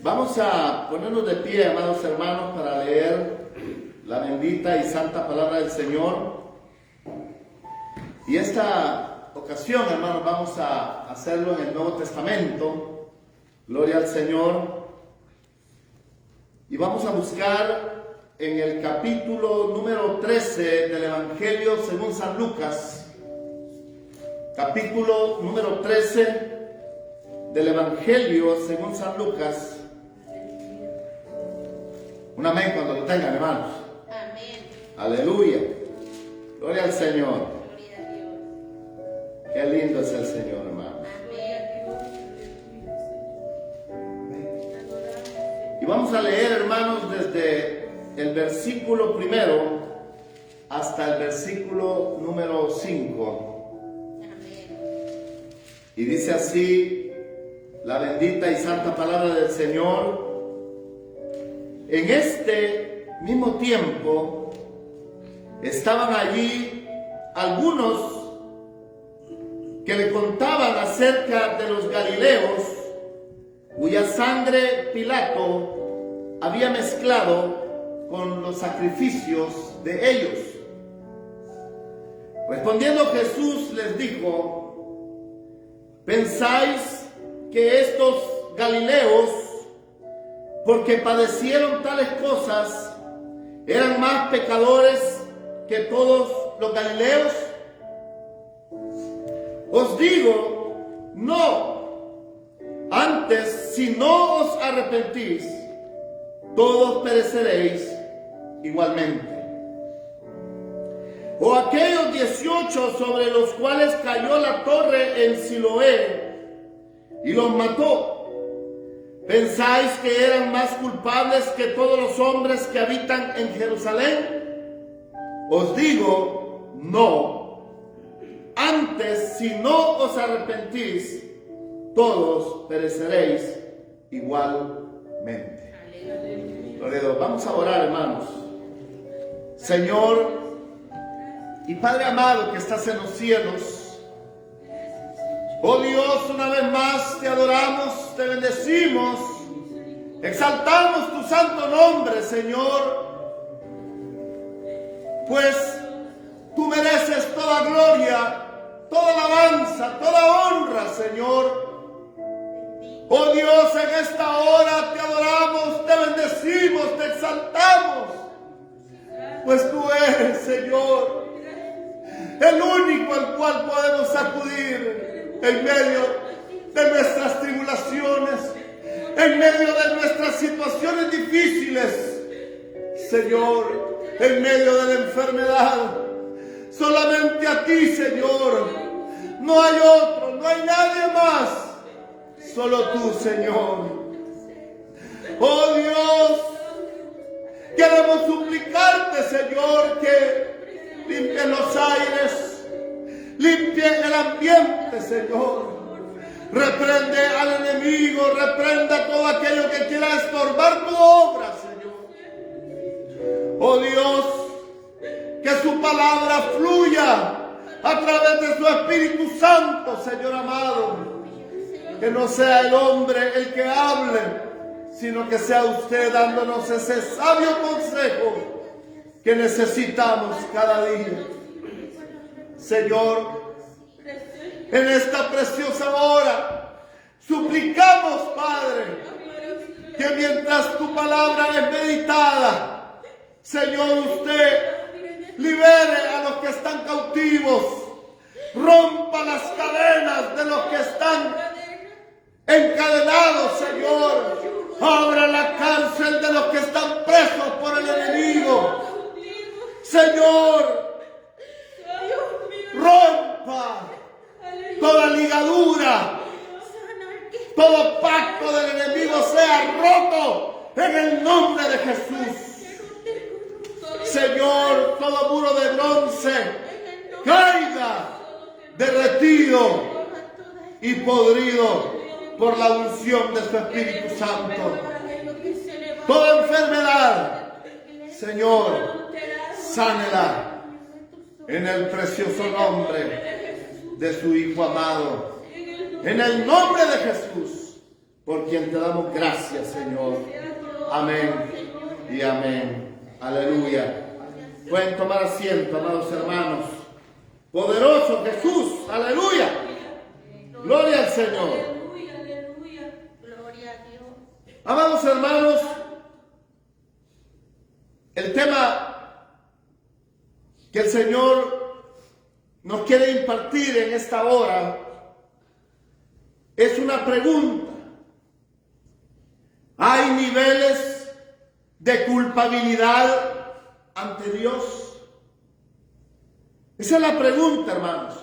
Vamos a ponernos de pie, amados hermanos, para leer la bendita y santa palabra del Señor. Y esta ocasión, hermanos, vamos a hacerlo en el Nuevo Testamento. Gloria al Señor. Y vamos a buscar en el capítulo número 13 del Evangelio según San Lucas. Capítulo número 13 del Evangelio según San Lucas. Un amén cuando lo tengan, hermanos. Amén. Aleluya. Gloria al Señor. Gloria a Dios. Qué lindo es el Señor, hermano. Y vamos a leer, hermanos, desde el versículo primero hasta el versículo número 5. Amén. Y dice así la bendita y santa palabra del Señor. En este mismo tiempo estaban allí algunos que le contaban acerca de los galileos, cuya sangre Pilato había mezclado con los sacrificios de ellos. Respondiendo Jesús les dijo: ¿pensáis que estos galileos, porque padecieron tales cosas, eran más pecadores que todos los galileos? Os digo, no. Antes, si no os arrepentís, todos pereceréis igualmente. O aquellos 18 sobre los cuales cayó la torre en Siloé y los mató, ¿pensáis que eran más culpables que todos los hombres que habitan en Jerusalén? Os digo, no. Antes, si no os arrepentís, todos pereceréis igualmente. Gloria a Dios. Vamos a orar, hermanos. Señor y Padre amado que estás en los cielos, oh Dios, una vez más te adoramos, te bendecimos, exaltamos tu santo nombre, Señor, pues tú mereces toda gloria, toda alabanza, toda honra, Señor. Oh Dios, en esta hora te adoramos, te bendecimos, te exaltamos, pues tú eres, Señor, el único al cual podemos acudir en medio de nuestras tribulaciones, en medio de nuestras situaciones difíciles, Señor, en medio de la enfermedad. Solamente a ti, Señor, no hay otro, no hay nadie más, solo tú, Señor. Oh Dios, queremos suplicarte, Señor, que limpie los aires, limpie el ambiente, Señor. Reprende al enemigo, reprenda todo aquello que quiera estorbar tu obra, Señor. Oh Dios, que su palabra fluya a través de su Espíritu Santo, Señor amado. Que no sea el hombre el que hable, sino que sea usted dándonos ese sabio consejo que necesitamos cada día. Señor, en esta preciosa hora, suplicamos, Padre, que mientras tu palabra es meditada, Señor, usted libere a los que están cautivos, rompa las cadenas de los que están encadenados, Señor, abra la cárcel de los que están presos por el enemigo. Señor, rompa toda ligadura, todo pacto del enemigo sea roto en el nombre de Jesús. Señor, todo muro de bronce caiga derretido y podrido por la unción de su Espíritu Santo. Toda enfermedad, Señor, sánela en el precioso nombre de su Hijo amado. En el nombre de Jesús, por quien te damos gracias, Señor. Amén y amén. Aleluya. Pueden tomar asiento, amados hermanos. Poderoso Jesús, aleluya. Gloria al Señor. Gloria a Dios. Amados hermanos, el tema que el Señor nos quiere impartir en esta hora es una pregunta. ¿Hay niveles de culpabilidad ante Dios? Esa es la pregunta, hermanos.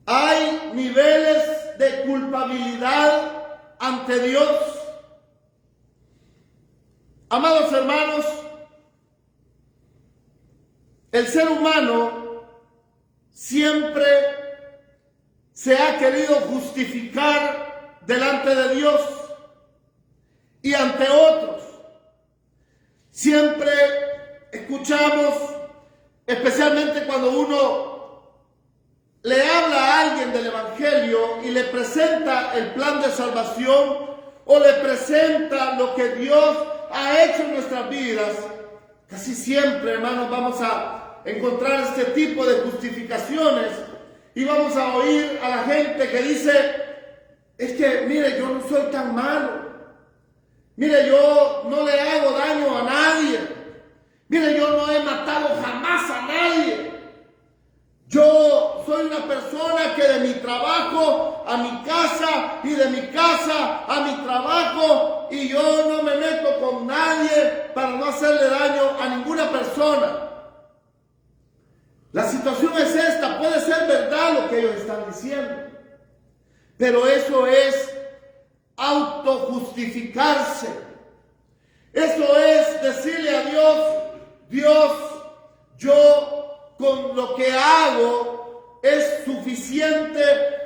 ¿Hay niveles de culpabilidad ante Dios? Amados hermanos, el ser humano siempre se ha querido justificar delante de Dios y ante otros. Siempre escuchamos, especialmente cuando uno le habla a alguien del Evangelio y le presenta el plan de salvación o le presenta lo que Dios ha hecho en nuestras vidas, casi siempre, hermanos, vamos a encontrar este tipo de justificaciones y vamos a oír a la gente que dice: es que, mire, yo no soy tan malo. Mire, yo no le hago daño a nadie. Mire, yo no he matado jamás a nadie. Yo soy una persona que de mi trabajo a mi casa y de mi casa a mi trabajo, y yo no me meto con nadie para no hacerle daño a ninguna persona. La situación es esta, puede ser verdad lo que ellos están diciendo, pero eso es autojustificarse. Eso es decirle a Dios: Dios, yo con lo que hago es suficiente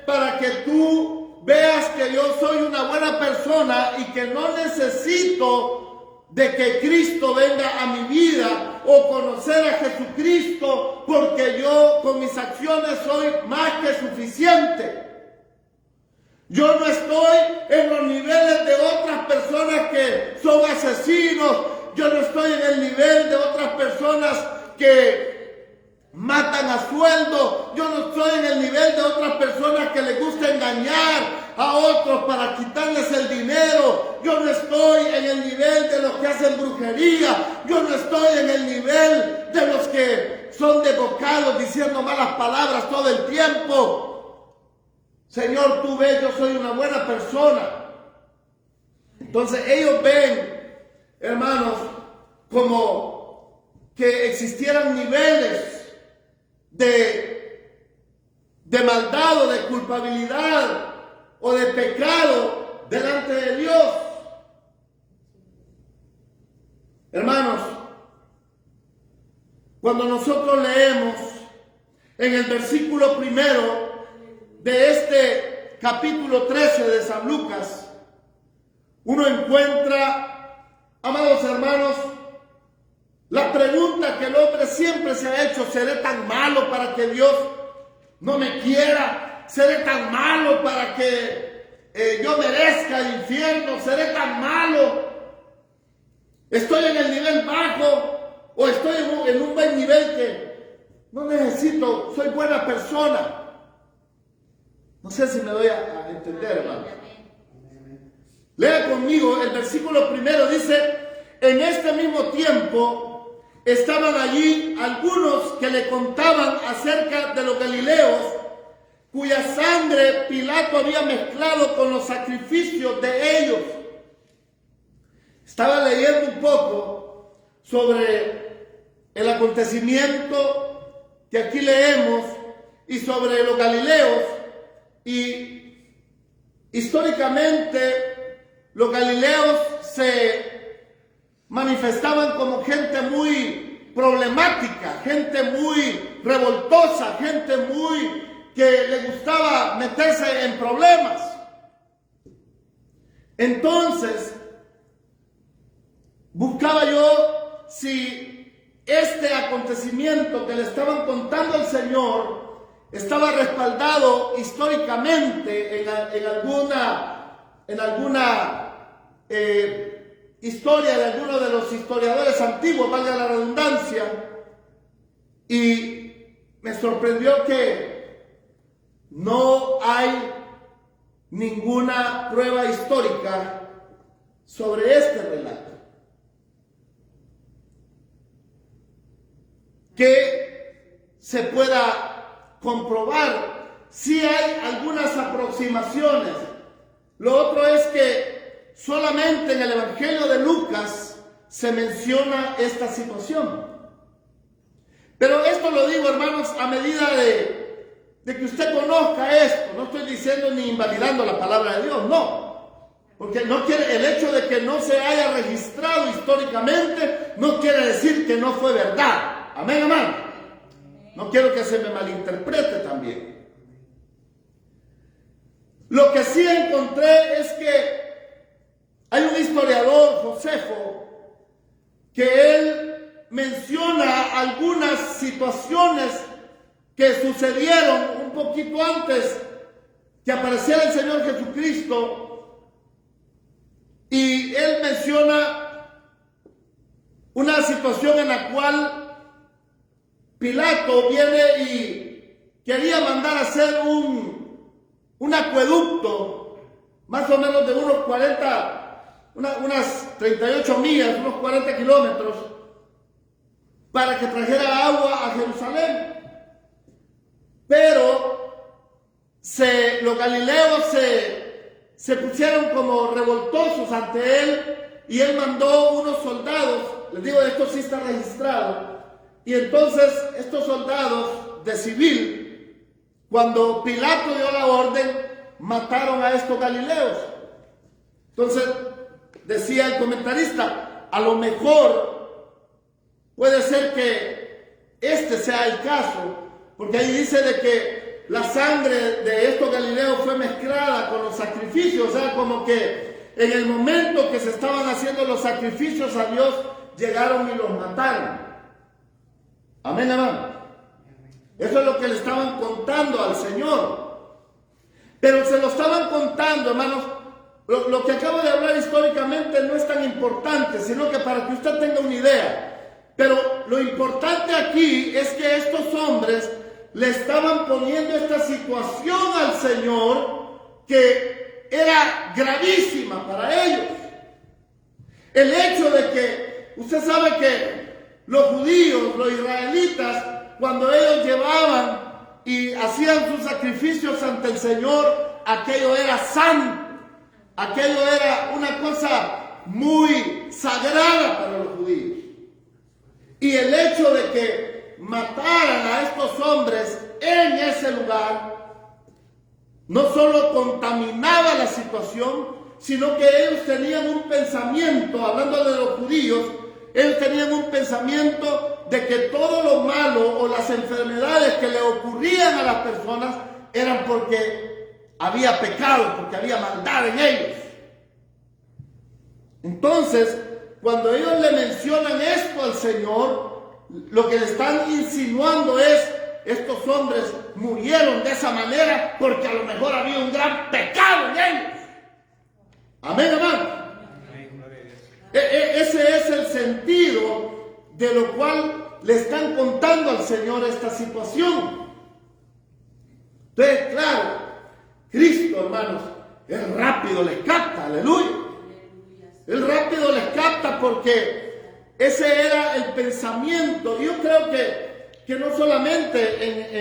para que tú veas que yo soy una buena persona y que no necesito de que Cristo venga a mi vida o conocer a Jesucristo, porque yo con mis acciones soy más que suficiente. Yo no estoy en los niveles de otras personas que son asesinos. Yo no estoy en el nivel de otras personas que matan a sueldo. Yo no estoy en el nivel de otras personas que les gusta engañar a otros para quitarles el dinero. Yo no estoy en el nivel de los que hacen brujería. Yo no estoy en el nivel de los que son desbocados diciendo malas palabras todo el tiempo. Señor, tú ves, yo soy una buena persona. Entonces ellos ven, hermanos, como que existieran niveles de maldad o de culpabilidad o de pecado delante de Dios. Hermanos, cuando nosotros leemos en el versículo primero de este capítulo 13 de San Lucas, uno encuentra, amados hermanos, la pregunta que el hombre siempre se ha hecho: ¿seré tan malo para que Dios no me quiera? ¿Seré tan malo para que yo merezca el infierno? ¿Seré tan malo? ¿Estoy en el nivel bajo o estoy en un buen nivel que no necesito? Soy buena persona. No sé si me doy a entender, hermano. Lea conmigo, el versículo primero dice: en este mismo tiempo estaban allí algunos que le contaban acerca de los galileos, cuya sangre Pilato había mezclado con los sacrificios de ellos. Estaba leyendo un poco sobre el acontecimiento que aquí leemos y sobre los galileos. Y históricamente los galileos se manifestaban como gente muy problemática, gente muy revoltosa, gente muy que le gustaba meterse en problemas. Entonces, buscaba yo si este acontecimiento que le estaban contando al Señor estaba respaldado históricamente en alguna en alguna historia de alguno de los historiadores antiguos, valga la redundancia, y me sorprendió que no hay ninguna prueba histórica sobre este relato. Que se pueda comprobar. Sí hay algunas aproximaciones. Lo otro es que solamente en el Evangelio de Lucas se menciona esta situación. Pero esto lo digo, hermanos, a medida de que usted conozca esto. No estoy diciendo ni invalidando la palabra de Dios, no. Porque no quiere, el hecho de que no se haya registrado históricamente no quiere decir que no fue verdad. Amén, hermano. No quiero que se me malinterprete también. Lo que sí encontré es que hay un historiador, Josefo, que él menciona algunas situaciones que sucedieron un poquito antes que apareciera el Señor Jesucristo, y él menciona una situación en la cual Pilato viene y quería mandar a hacer un acueducto, más o menos de unas 38 millas, unos 40 kilómetros, para que trajera agua a Jerusalén. Pero los galileos se pusieron como revoltosos ante él, y él mandó unos soldados. Les digo, esto sí está registrado. Y entonces estos soldados de civil, cuando Pilato dio la orden, mataron a estos galileos. Entonces decía el comentarista, a lo mejor puede ser que este sea el caso, porque ahí dice de que la sangre de estos galileos fue mezclada con los sacrificios. O sea, como que en el momento que se estaban haciendo los sacrificios a Dios, llegaron y los mataron. Amén, hermano. Eso es lo que le estaban contando al Señor. Pero se lo estaban contando, hermanos. Lo que acabo de hablar históricamente no es tan importante, sino que para que usted tenga una idea. Pero lo importante aquí es que estos hombres le estaban poniendo esta situación al Señor que era gravísima para ellos. El hecho de que, usted sabe que los judíos, los israelitas, cuando ellos llevaban y hacían sus sacrificios ante el Señor, aquello era santo, aquello era una cosa muy sagrada para los judíos. Y el hecho de que mataran a estos hombres en ese lugar, no solo contaminaba la situación, sino que ellos tenían un pensamiento, hablando de los judíos, ellos tenían un pensamiento de que todo lo malo o las enfermedades que le ocurrían a las personas eran porque había pecado, porque había maldad en ellos. Entonces, cuando ellos le mencionan esto al Señor, lo que le están insinuando es: estos hombres murieron de esa manera porque a lo mejor había un gran pecado en ellos. Amén, hermano. Ese es el sentido de lo cual le están contando al Señor esta situación. Entonces, claro, Cristo, hermanos, es rápido, les capta, aleluya. Él rápido les capta porque ese era el pensamiento. Yo creo que no solamente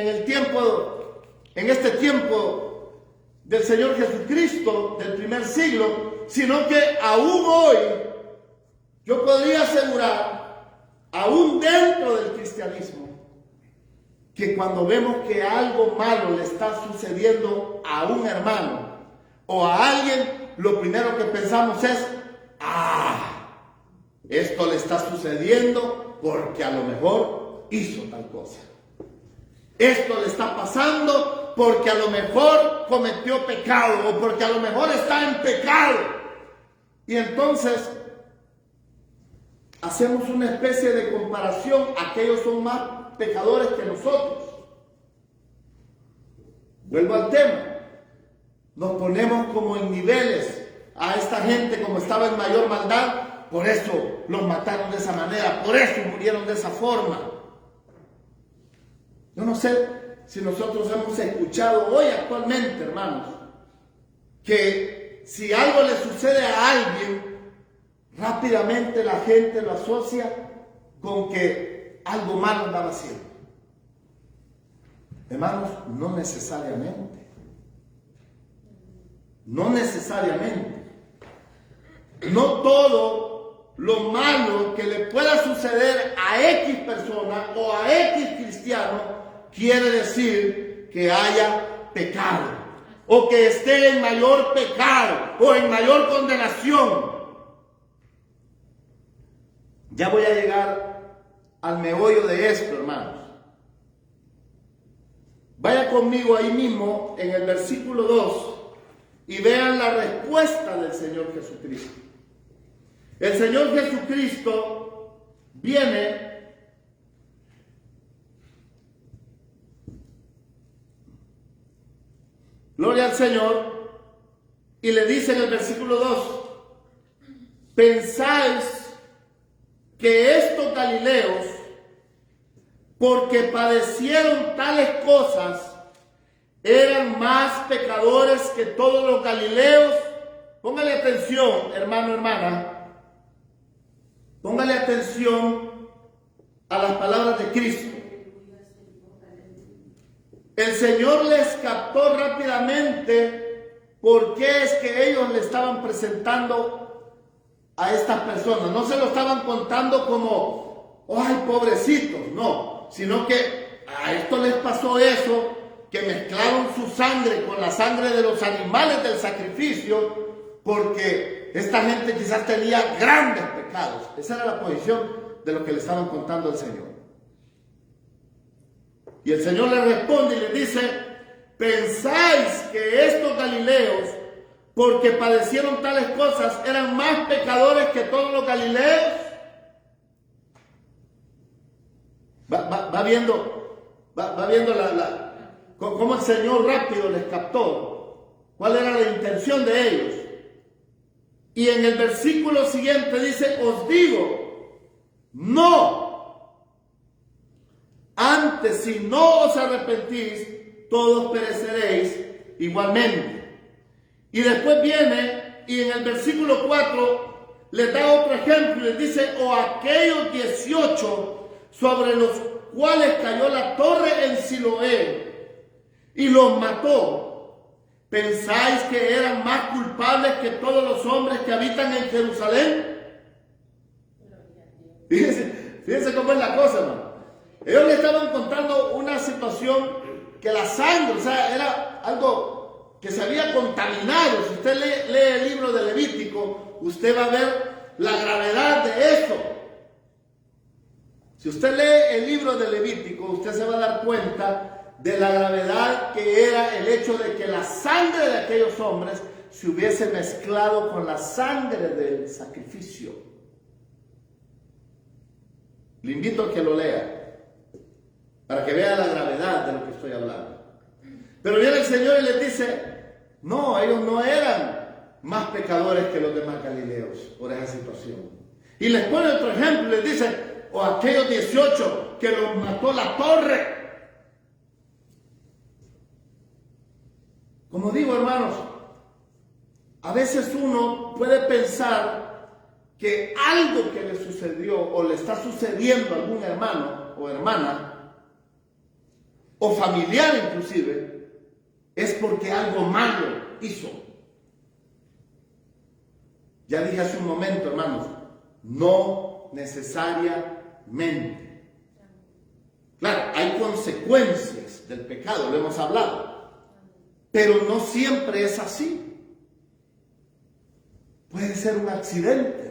en este tiempo del Señor Jesucristo, del primer siglo, sino que aún hoy, yo podría asegurar, aún dentro del cristianismo, que cuando vemos que algo malo le está sucediendo a un hermano o a alguien, lo primero que pensamos es: esto le está sucediendo porque a lo mejor hizo tal cosa. Esto le está pasando porque a lo mejor cometió pecado, o porque a lo mejor está en pecado. Y entonces hacemos una especie de comparación. Aquellos son más pecadores que nosotros. Vuelvo al tema. Nos ponemos como en niveles a esta gente, como estaba en mayor maldad, por eso los mataron de esa manera, por eso murieron de esa forma. Yo no sé si nosotros hemos escuchado hoy actualmente, hermanos, que si algo le sucede a alguien, rápidamente la gente lo asocia con que algo malo andaba haciendo. Hermanos, no necesariamente. No necesariamente. No todo lo malo que le pueda suceder a X persona o a X cristiano quiere decir que haya pecado o que esté en mayor pecado o en mayor condenación. Ya voy a llegar al meollo de esto, hermanos. Vaya conmigo ahí mismo en el versículo 2 y vean la respuesta del Señor Jesucristo. El Señor Jesucristo viene gloria al Señor, y le dice en el versículo 2: pensáis que estos galileos, porque padecieron tales cosas, eran más pecadores que todos los galileos. Póngale atención, hermano, hermana. Póngale atención a las palabras de Cristo. El Señor les captó rápidamente por qué es que ellos le estaban presentando a estas personas. No se lo estaban contando como, ¡ay, pobrecitos! No, sino que a esto les pasó eso, que mezclaron su sangre con la sangre de los animales del sacrificio, porque esta gente quizás tenía grandes pecados. Esa era la posición de lo que le estaban contando al Señor. Y el Señor le responde y le dice: pensáis que estos galileos, porque padecieron tales cosas, eran más pecadores que todos los galileos. Va viendo cómo el Señor rápido les captó cuál era la intención de ellos. Y en el versículo siguiente dice: os digo, no. Antes, si no os arrepentís, todos pereceréis igualmente. Y después viene y en el versículo 4 les da otro ejemplo y les dice: o aquellos 18 sobre los cuales cayó la torre en Siloé y los mató, ¿pensáis que eran más culpables que todos los hombres que habitan en Jerusalén? Fíjense cómo es la cosa, hermano. Ellos le estaban contando una situación que la sangre, o sea, era algo que se había contaminado. Si usted lee el libro de Levítico, usted va a ver la gravedad de eso. Si usted lee el libro de Levítico, usted se va a dar cuenta de la gravedad que era el hecho de que la sangre de aquellos hombres se hubiese mezclado con la sangre del sacrificio. Le invito a que lo lea, para que vea la gravedad de lo que estoy hablando. Pero viene el Señor y les dice: no, ellos no eran más pecadores que los demás galileos por esa situación. Y les pone otro ejemplo, les dice: o aquellos 18 que los mató la torre. Como digo, hermanos, a veces uno puede pensar que algo que le sucedió o le está sucediendo a algún hermano o hermana, o familiar inclusive, es porque algo malo hizo. Ya dije hace un momento, hermanos, no necesariamente. Claro, hay consecuencias del pecado, lo hemos hablado, pero no siempre es así. Puede ser un accidente.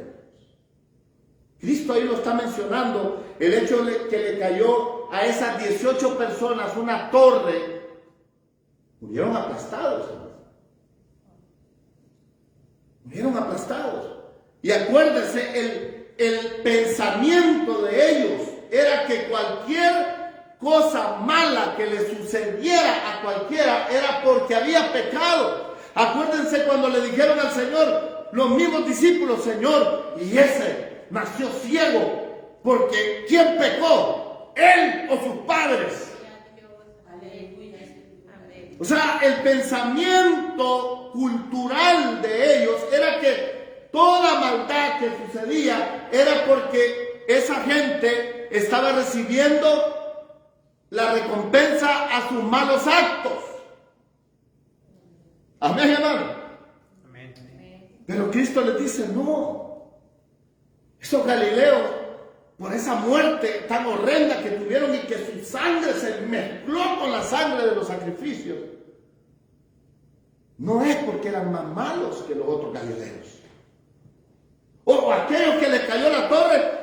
Cristo ahí lo está mencionando, el hecho de que le cayó a esas 18 personas una torre, murieron aplastados. Murieron aplastados. Y acuérdense, el pensamiento de ellos era que cualquier cosa mala que le sucediera a cualquiera era porque había pecado. Acuérdense cuando le dijeron al Señor: los mismos discípulos, Señor, y ese nació ciego, porque ¿quién pecó? ¿Él o sus padres? Aleluya. Amén. O sea, el pensamiento cultural de ellos era que toda maldad que sucedía era porque esa gente estaba recibiendo la recompensa a sus malos actos. Amén, hermano. Amén. Pero Cristo les dice, no. Esos galileos, por esa muerte tan horrenda que tuvieron y que su sangre se mezcló con la sangre de los sacrificios, no es porque eran más malos que los otros galileos. O aquellos que les cayó la torre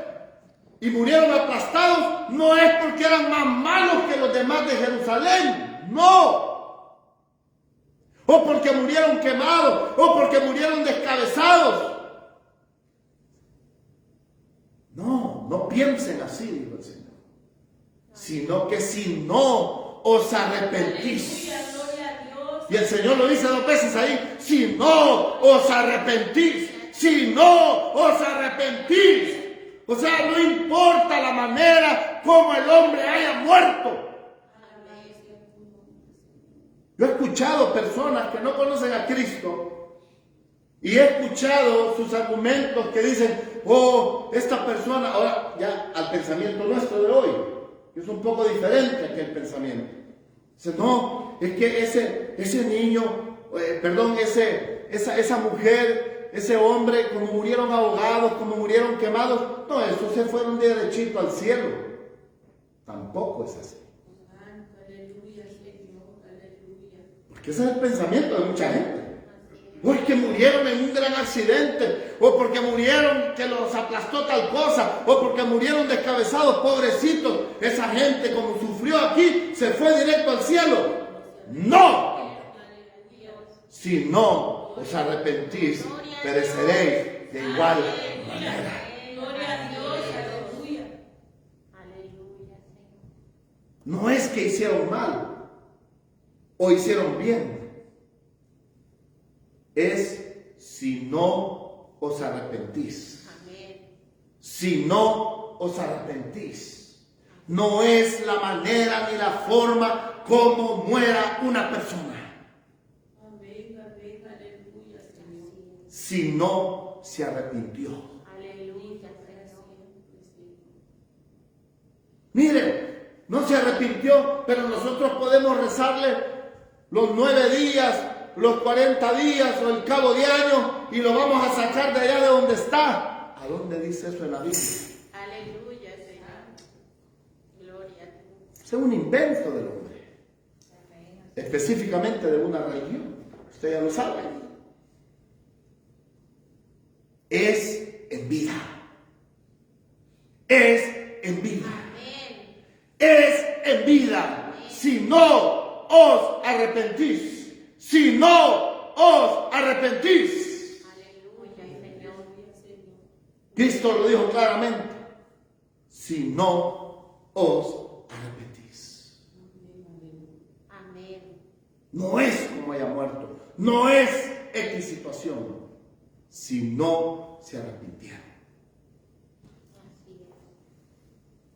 y murieron aplastados, no es porque eran más malos que los demás de Jerusalén. No. O porque murieron quemados, o porque murieron descabezados. No, no piensen así, dijo el Señor. Sino que si no os arrepentís. Y el Señor lo dice 2 veces ahí. Si no os arrepentís. Si no os arrepentís. O sea, no importa la manera como el hombre haya muerto. Yo he escuchado personas que no conocen a Cristo y he escuchado sus argumentos que dicen, oh, esta persona, ahora ya al pensamiento nuestro de hoy, que es un poco diferente a aquel pensamiento. Dice, no, es que ese niño, esa mujer, ese hombre, como murieron ahogados, como murieron quemados, no, esos se fueron derechito al cielo. Tampoco es así. Porque ese es el pensamiento de mucha gente. O es que murieron en un gran accidente, o porque murieron que los aplastó tal cosa, o porque murieron descabezados, pobrecitos. Esa gente, como sufrió aquí, se fue directo al cielo. ¡No! Si no os arrepentís, pereceréis de igual manera. No es que hicieron mal o hicieron bien. Es si no os arrepentís. Si no os arrepentís. No es la manera ni la forma como muera una persona. Si no se arrepintió. Miren, no se arrepintió, pero nosotros podemos rezarle los 9 días, los 40 días o el cabo de año y lo vamos a sacar de allá de donde está. ¿A dónde dice eso en la Biblia? Aleluya, Señor. Gloria a ti. Es un invento del hombre. Específicamente de una religión. Usted ya lo sabe. Es en vida. Es en vida. Es en vida. Si no os arrepentís. Si no os arrepentís. Aleluya, Señor. Cristo lo dijo claramente. Si no os arrepentís. Amén. No es como haya muerto. No es X situación. Si no se arrepintieron. Así es.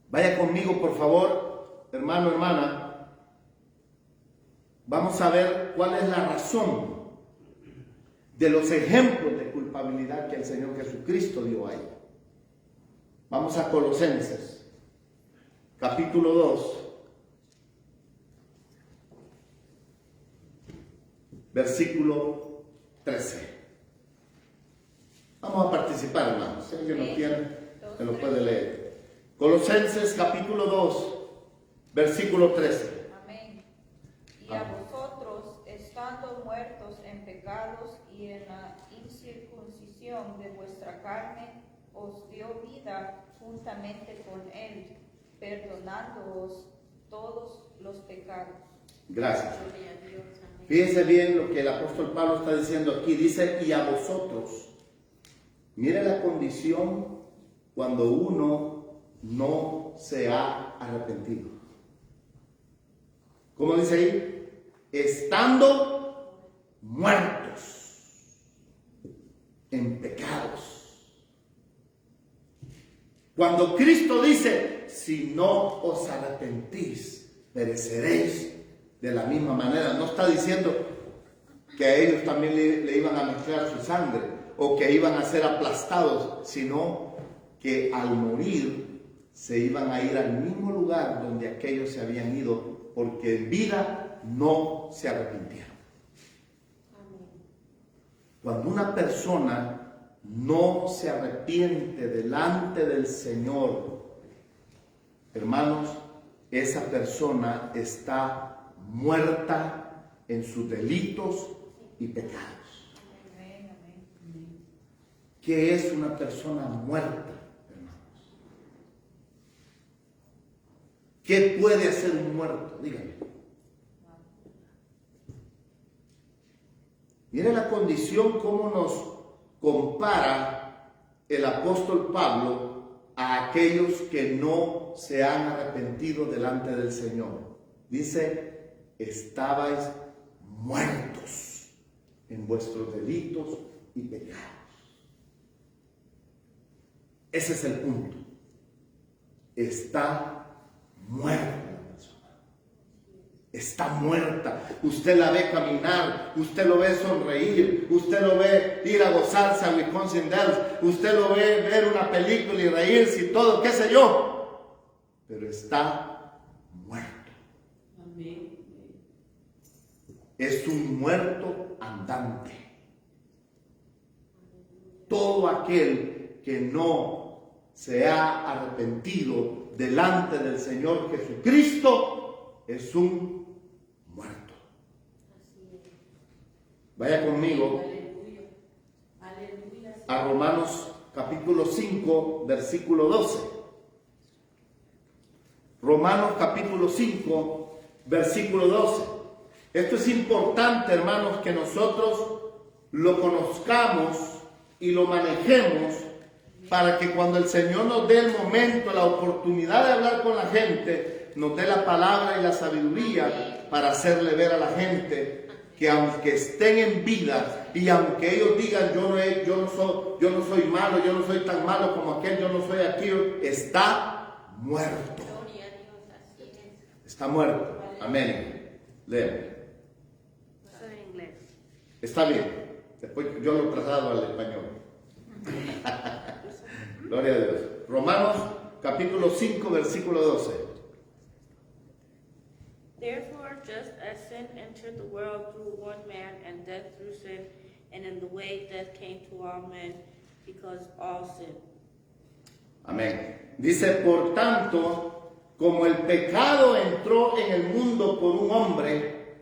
Vaya conmigo, por favor, hermano, hermana. Vamos a ver cuál es la razón de los ejemplos de culpabilidad que el Señor Jesucristo dio ahí. Vamos a Colosenses, capítulo 2, versículo 13. Vamos a participar, hermanos. Si alguien lo tiene, se lo puede leer. Colosenses, capítulo 2, versículo 13. Amén. Y a vosotros, estando muertos en pecados y en la incircuncisión de vuestra carne, os dio vida juntamente con él, perdonándoos todos los pecados. Gracias. Gloria a Dios. Amén. Fíjense bien lo que el apóstol Pablo está diciendo aquí. Dice, y a vosotros. Mire la condición cuando uno no se ha arrepentido. ¿Cómo dice ahí? Estando muertos. en pecados. Cuando Cristo dice, si no os arrepentís, pereceréis de la misma manera, no está diciendo que a ellos también le iban a mezclar su sangre o que iban a ser aplastados, sino que al morir se iban a ir al mismo lugar donde aquellos se habían ido, porque en vida no se arrepintieron. Cuando una persona no se arrepiente delante del Señor, hermanos, esa persona está muerta en sus delitos y pecados. ¿Qué es una persona muerta, hermanos? ¿Qué puede hacer un muerto? Díganme. Mire la condición, cómo nos compara el apóstol Pablo a aquellos que no se han arrepentido delante del Señor. Dice, estabais muertos en vuestros delitos y pecados. Ese es el punto. Está muerta. Está muerta. Usted la ve caminar, usted lo ve sonreír, usted lo ve ir a gozarse a Wisconsin Dells, usted lo ve ver una película y reírse y todo, qué sé yo, pero está muerto. Amén. Es un muerto andante. Todo aquel que no se ha arrepentido delante del Señor Jesucristo es un muerto. Vaya conmigo a Romanos capítulo 5, versículo 12. Romanos capítulo 5, versículo 12. Esto es importante, hermanos, que nosotros lo conozcamos y lo manejemos para que cuando el Señor nos dé el momento, la oportunidad de hablar con la gente, nos dé la palabra y la sabiduría para hacerle ver a la gente que aunque estén en vida y aunque ellos digan yo no soy malo, yo no soy tan malo como aquel, yo no soy aquello, está muerto. Gloria a Dios, así es. Está muerto. Amén. Léeme. Eso en inglés. Está bien. Después yo lo traslado al español. Gloria a Dios. Romanos capítulo 5, versículo 12. Therefore, just as sin entered the world through one man, and death through sin, and in the way death came to all men, because all sinned. Amén. Dice, por tanto, como el pecado entró en el mundo por un hombre,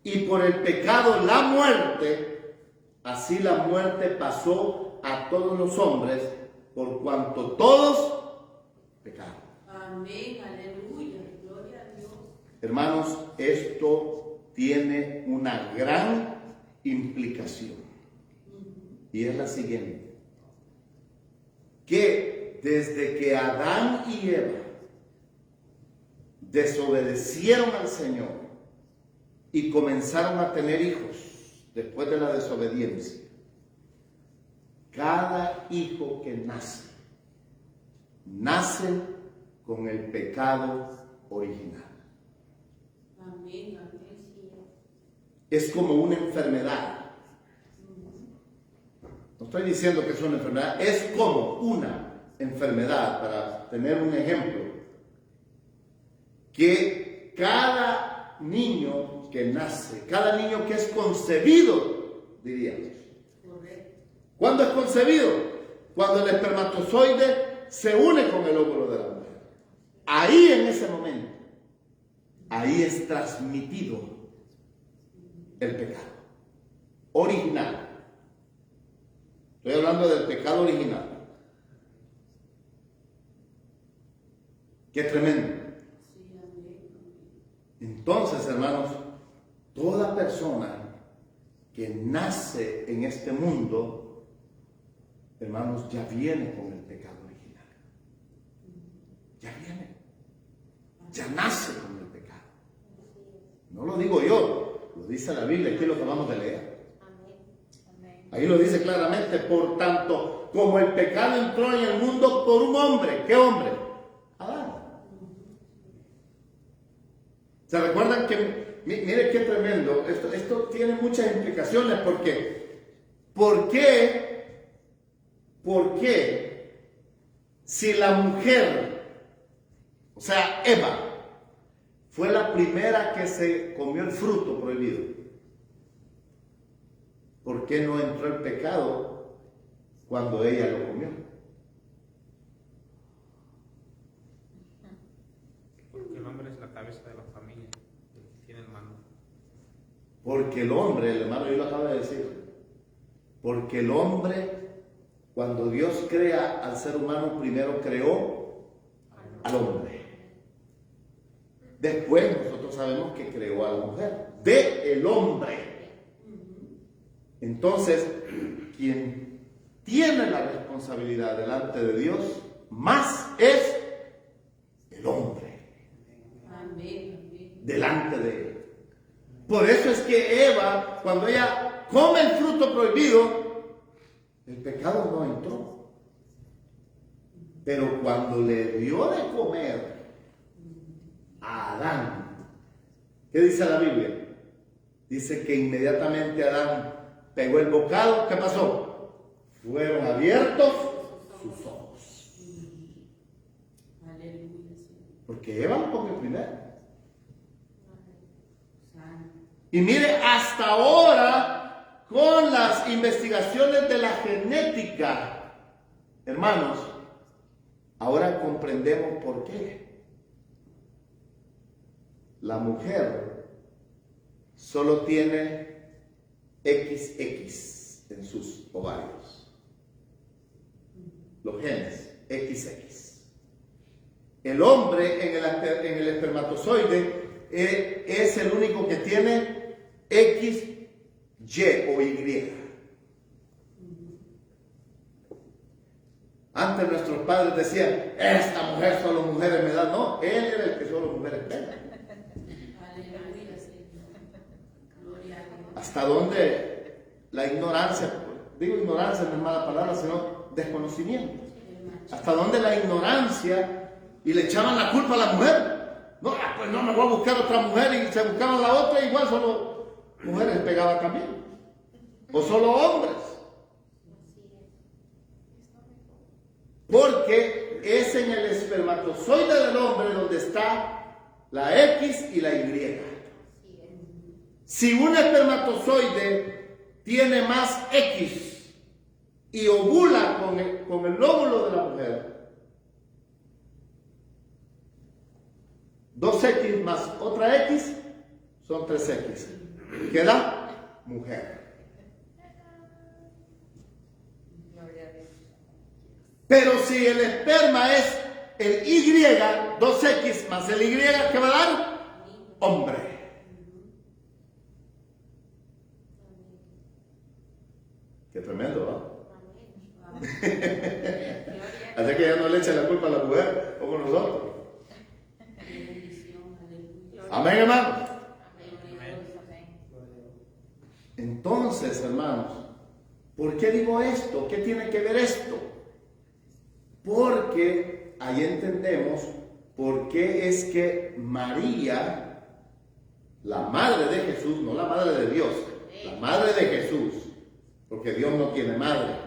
y por el pecado la muerte, así la muerte pasó a todos los hombres, por cuanto todos pecaron. Amén, aleluya, gloria a Dios. Hermanos, esto tiene una gran implicación. Y es la siguiente. Que desde que Adán y Eva desobedecieron al Señor y comenzaron a tener hijos después de la desobediencia, cada hijo que nace con el pecado original. Amén, amén, sí. Es como una enfermedad. No estoy diciendo que es una enfermedad, es como una enfermedad, para tener un ejemplo, que cada niño que nace, cada niño que es concebido, diríamos. Correcto. ¿Cuándo es concebido? Cuando el espermatozoide se une con el óvulo de la mujer. Ahí, en ese momento, ahí es transmitido el pecado original. Estoy hablando del pecado original. Qué tremendo. Sí, amén. Entonces, hermanos, toda persona que nace en este mundo, hermanos, ya viene con el pecado original. Ya viene. Ya nace con el pecado. No lo digo yo, lo dice la Biblia, aquí lo acabamos de leer. Amén. Amén. Ahí lo dice claramente, por tanto, como el pecado entró en el mundo por un hombre. ¿Qué hombre? Adán. ¿Se recuerdan que, mire qué tremendo, esto tiene muchas implicaciones porque, ¿por qué si la mujer, o sea, Eva, fue la primera que se comió el fruto prohibido? ¿Por qué no entró el pecado cuando ella lo comió? Porque el hombre es la cabeza de la familia, el que tiene el mando. Porque el hombre, el hermano, yo lo acabo de decir, porque el hombre, cuando Dios crea al ser humano, primero creó al hombre. Después nosotros sabemos que creó a la mujer, de el hombre. Entonces, quien tiene la responsabilidad delante de Dios, más es el hombre. Amén. Delante de él. Por eso es que Eva, cuando ella come el fruto prohibido, el pecado no entró. Pero cuando le dio de comer a Adán, ¿qué dice la Biblia? Dice que inmediatamente Adán pegó el bocado. ¿Qué pasó? Fueron abiertos sus ojos. Aleluya, Señor. Porque Eva lo comió primero. Santo. Y mire, hasta ahora, con las investigaciones de la genética, hermanos, ahora comprendemos por qué. La mujer solo tiene XX en sus ovarios. Los genes, XX. El hombre en el espermatozoide es el único que tiene XY o Y. Antes nuestros padres decían, esta mujer solo mujeres me da. No, él era el que solo mujeres pega. Aleluya, Señor. Gloria a Dios. Hasta dónde la ignorancia, digo ignorancia no es mala palabra, sino desconocimiento. Hasta dónde la ignorancia, y le echaban la culpa a la mujer. No, pues no, me voy a buscar otra mujer, y se buscaban la otra, igual solo mujeres pegaban también. O solo hombres. Porque es en el espermatozoide del hombre donde está la X y la Y. Si un espermatozoide tiene más X y ovula con el óvulo de la mujer, 2X más otra X son 3X. Queda mujer. Pero si el esperma es el Y, 2X más el Y, ¿qué va a dar? Hombre. Qué tremendo, ¿no? Así que ya no le echen la culpa a la mujer como nosotros. Bendición, aleluya. Amén, hermanos. Amén. Entonces, hermanos, ¿por qué digo esto? ¿Qué tiene que ver esto? Porque ahí entendemos por qué es que María, la madre de Jesús, no la madre de Dios, la madre de Jesús, porque Dios no tiene madre.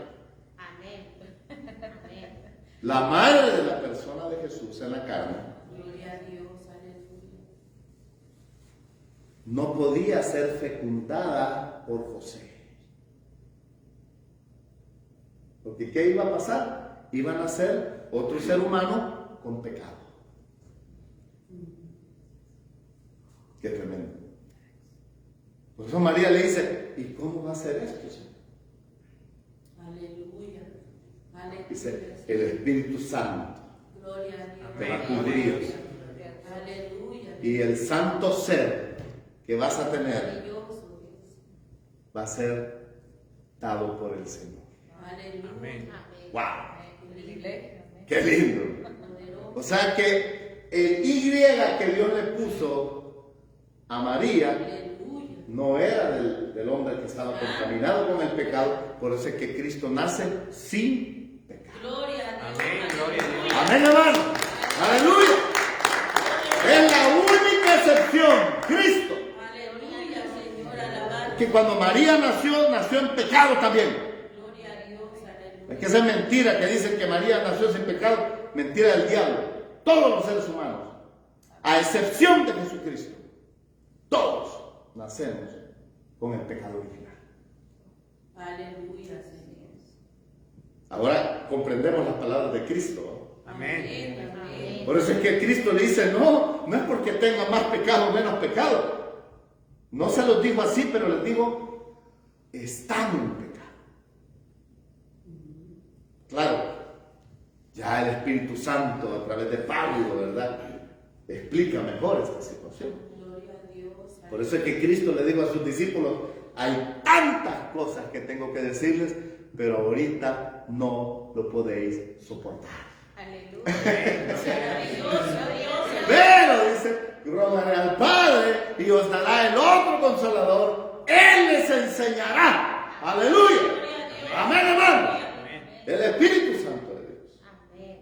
La madre de la persona de Jesús en la carne Gloria a Dios, aleluya. no podía ser fecundada por José. Porque ¿qué iba a pasar? Iban a nacer otro ser humano con pecado. Qué tremendo. Por eso María le dice, ¿y cómo va a ser esto, Señor? Aleluya. Aleluya. Dice, el Espíritu Santo Gloria a Dios. te va a cubrir. Aleluya. Y el santo ser que vas a tener Maravilloso Dios. va a ser dado por el Señor. Aleluya. Amén. ¡Wow! Aleluya. ¡Qué lindo! Poderoso. O sea que el Y que Dios le puso a María Aleluya. no era del hombre que estaba contaminado con el pecado, Por eso es que Cristo nace sin pecado. Gloria a Dios. Amén, gloria a Dios. Amén, hermano. Aleluya. Es la única excepción, Cristo. Aleluya, Señor, alabado. Que cuando María nació en pecado también. Gloria a Dios, aleluya. Es que esa es mentira que dicen que María nació sin pecado. Mentira del diablo. Todos los seres humanos, a excepción de Jesucristo, todos nacemos con el pecado original. Aleluya, Señor. Ahora comprendemos las palabras de Cristo. Amén. Amén. Por eso es que Cristo le dice, no es porque tenga más pecado o menos pecado. No se los dijo así, pero les digo, están en pecado. Claro, ya el Espíritu Santo a través de Pablo, ¿verdad?, explica mejor esta situación. Gloria a Dios. Por eso es que Cristo le dijo a sus discípulos, hay tantas cosas que tengo que decirles, pero ahorita no lo podéis soportar. Aleluya. Pero dice, rogaré al Padre y os dará el otro consolador. Él les enseñará. Aleluya. Amén, hermano. Amén. El Espíritu Santo de Dios. Amén.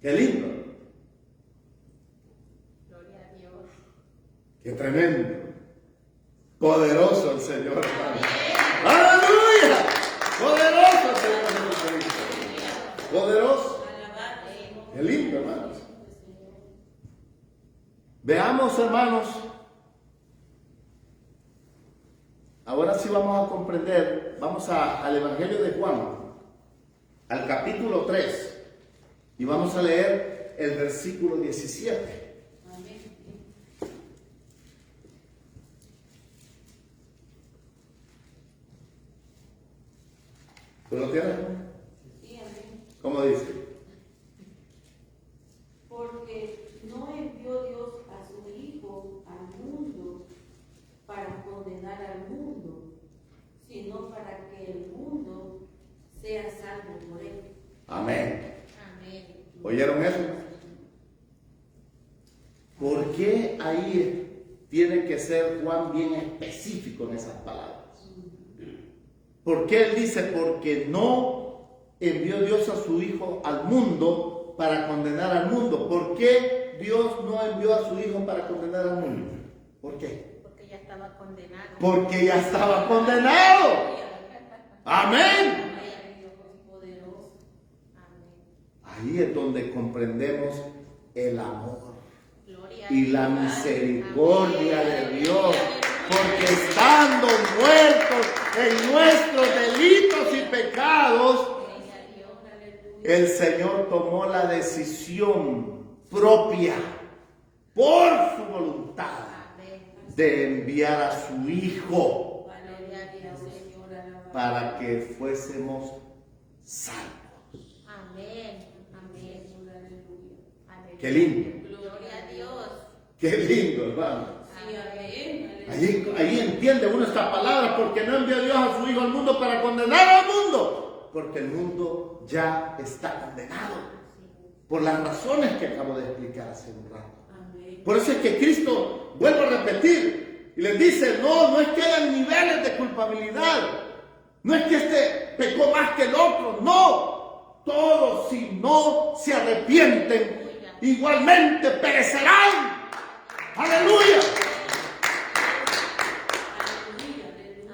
Qué lindo. Gloria a Dios. Qué tremendo. Poderoso el Señor, hermano. Aleluya. Poderoso el Señor Jesucristo. Poderoso. Qué lindo, hermanos. Veamos, hermanos. Ahora sí vamos a comprender. Vamos al Evangelio de Juan, al capítulo 3. Y vamos a leer el versículo 17. ¿Tú lo tienes? ¿Cómo dice? Porque no envió Dios a su Hijo al mundo para condenar al mundo, sino para que el mundo sea salvo por él. Amén. Amén. ¿Oyeron eso? ¿Por qué ahí tiene que ser Juan bien específico en esas palabras? ¿Por qué él dice, porque no envió Dios a su Hijo al mundo para condenar al mundo? ¿Por qué Dios no envió a su Hijo para condenar al mundo? ¿Por qué? Porque ya estaba condenado. Porque ya estaba condenado. Amén. Poderoso. Amén. Ahí es donde comprendemos el amor Gloria a y Dios. la misericordia de Dios, porque estando muertos en nuestros delitos y pecados, el Señor tomó la decisión propia, por su voluntad, de enviar a su Hijo Gloria a Dios. Señor, alabado. para que fuésemos salvos. Amén. Amén. Aleluya. Qué lindo, Gloria a Dios. qué lindo, hermano. Sí, amén. Ahí entiende uno esta palabra, porque no envió Dios a su Hijo al mundo para condenar al mundo, porque el mundo ya está condenado, por las razones que acabo de explicar hace un rato. Amén. Por eso es que Cristo, vuelvo a repetir, y les dice, no es que hayan niveles de culpabilidad, no es que este pecó más que el otro, no, todos si no se arrepienten, igualmente perecerán. Aleluya.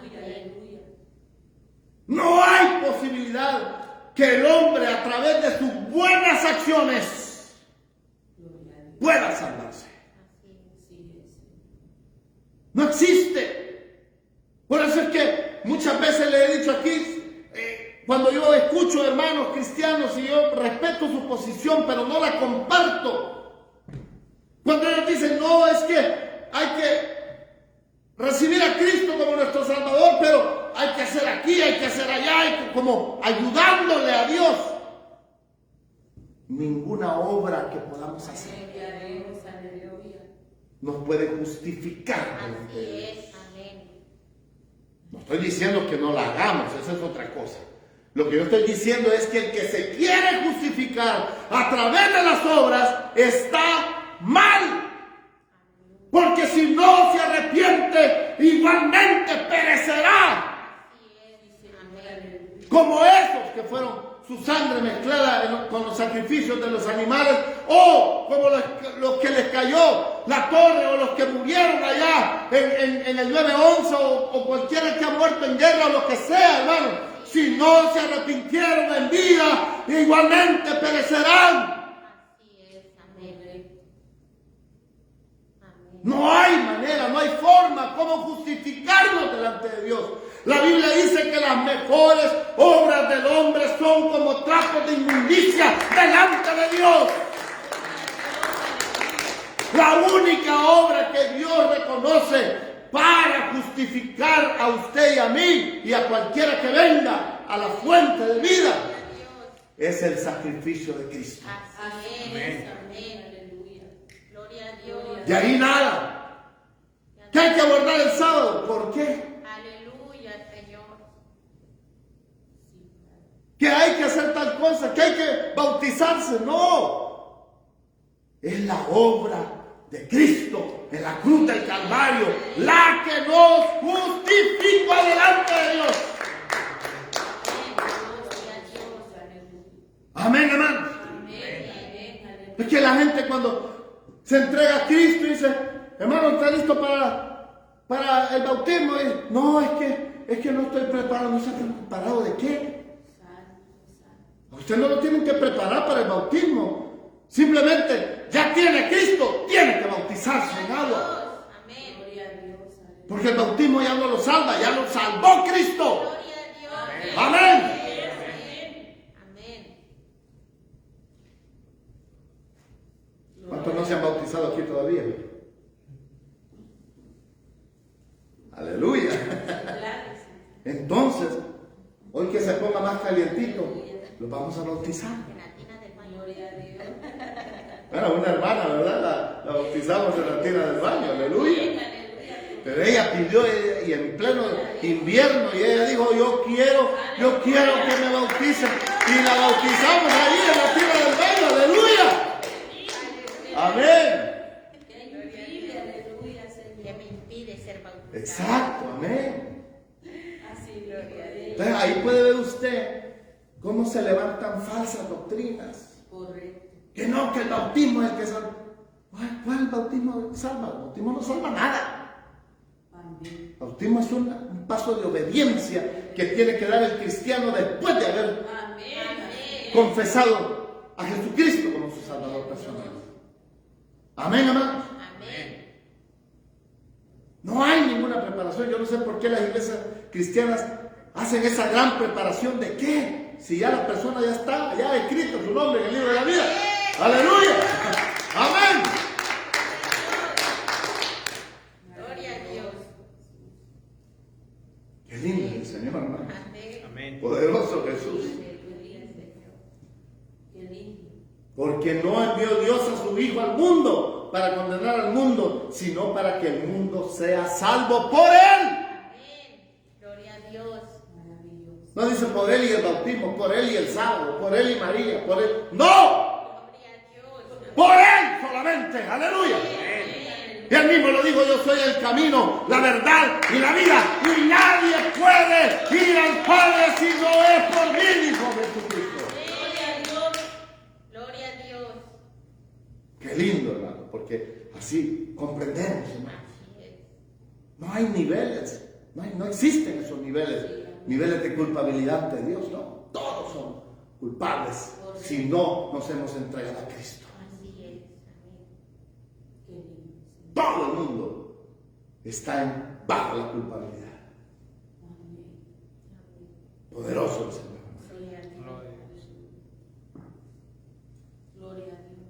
Aleluya. No hay posibilidad que el hombre a través de sus buenas acciones pueda salvarse. No existe. Por eso es que muchas veces le he dicho aquí, cuando yo escucho hermanos cristianos y yo respeto su posición, pero no la comparto. Cuando ellos dicen, no, es que hay que recibir a Cristo como nuestro Salvador, pero hay que hacer aquí, hay que hacer allá, hay que, como ayudándole a Dios. Ninguna obra que podamos hacer nos puede justificar delante de Dios. Así es. Amén. No estoy diciendo que no la hagamos, esa es otra cosa. Lo que yo estoy diciendo es que el que se quiere justificar a través de las obras está mal. Porque si no se arrepiente, igualmente perecerá. Así es. Amén. como esos que fueron su sangre mezclada con los sacrificios de los animales, o como los que les cayó la torre, o los que murieron allá en el 9/11, o cualquiera que ha muerto en guerra, o lo que sea, hermano. Si no se arrepintieron en vida, igualmente perecerán. Así es, amén. Amén. No hay manera, no hay forma como justificarnos delante de Dios. La Biblia dice que las mejores obras del hombre son como trapos de inmundicia delante de Dios. La única obra que Dios reconoce para justificar a usted y a mí y a cualquiera que venga a la fuente de vida es el sacrificio de Cristo. Así es, amén. Aleluya. Gloria a Dios. De ahí nada. ¿Qué hay que abordar el sábado? ¿Por qué? Aleluya, Señor. Que hay que hacer tal cosa, que hay que bautizarse. No. Es la obra de Cristo en la cruz del Calvario la que nos justifica delante de Dios. Amén, hermanos. Es que la gente cuando se entrega a Cristo dice, hermano, ¿está listo para el bautismo? Y, no, es que no estoy preparado. ¿No está preparado de qué? Usted no lo tienen que preparar para el bautismo. Simplemente ya tiene Cristo, tiene que bautizarse en agua. Amén. Gloria a Dios. Aleluya. Porque el bautismo ya no lo salva, ya lo salvó Cristo. Gloria a Dios. Amén. Amén. ¿Cuántos no se han bautizado aquí todavía? Aleluya. Entonces, hoy que se ponga más calientito, los vamos a bautizar. Gelatina del baño. Gloria a Dios. Bueno, una hermana, ¿verdad? La bautizamos en la tina del baño, aleluya. Pero ella pidió, y en pleno invierno, y ella dijo, yo quiero que me bauticen. Y la bautizamos ahí en la tina del baño, aleluya. Amén. Aleluya, Señor. Que me impide ser bautizado. Exacto, amén. Así, gloria a Dios. Entonces ahí puede ver usted cómo se levantan falsas doctrinas. Correcto. Que no, que el bautismo es el que salva. ¿Cuál bautismo salva? El bautismo no salva nada. Amén. El bautismo es un paso de obediencia que tiene que dar el cristiano después de haber Amén. confesado a Jesucristo como su Salvador personal. Amén, hermanos. Amén. No hay ninguna preparación. Yo no sé por qué las iglesias cristianas hacen esa gran preparación. ¿De qué? Si ya la persona ya está, ya ha escrito su nombre en el libro de la vida. ¡Aleluya! ¡Amén! Gloria a Dios. Qué lindo es el Señor, hermano. Amén. Amén. Poderoso Jesús. Aleluya, Señor. Qué lindo. Porque no envió Dios a su Hijo al mundo para condenar al mundo, sino para que el mundo sea salvo por Él. Amén. Gloria a Dios. Maravilloso. No dice por Él y el bautismo, por Él y el sábado, por Él y María, por Él. ¡No! Gloria a Dios. Por Él solamente. ¡Aleluya! Y Él mismo lo dijo, yo soy el camino, la verdad y la vida. Y nadie puede ir al Padre si no es por mí, dijo Jesucristo. Gloria a Dios. Gloria a Dios. Qué lindo, hermano, porque así comprendemos, hermano. Así es. No hay niveles, no existen esos niveles de culpabilidad de Dios, no. Todos son culpables si no nos hemos entregado a Cristo. Así es. Amén. Qué lindo. Todo el mundo está bajo la culpabilidad. Amén. Poderoso el Señor. Gloria a Dios. Gloria a Dios.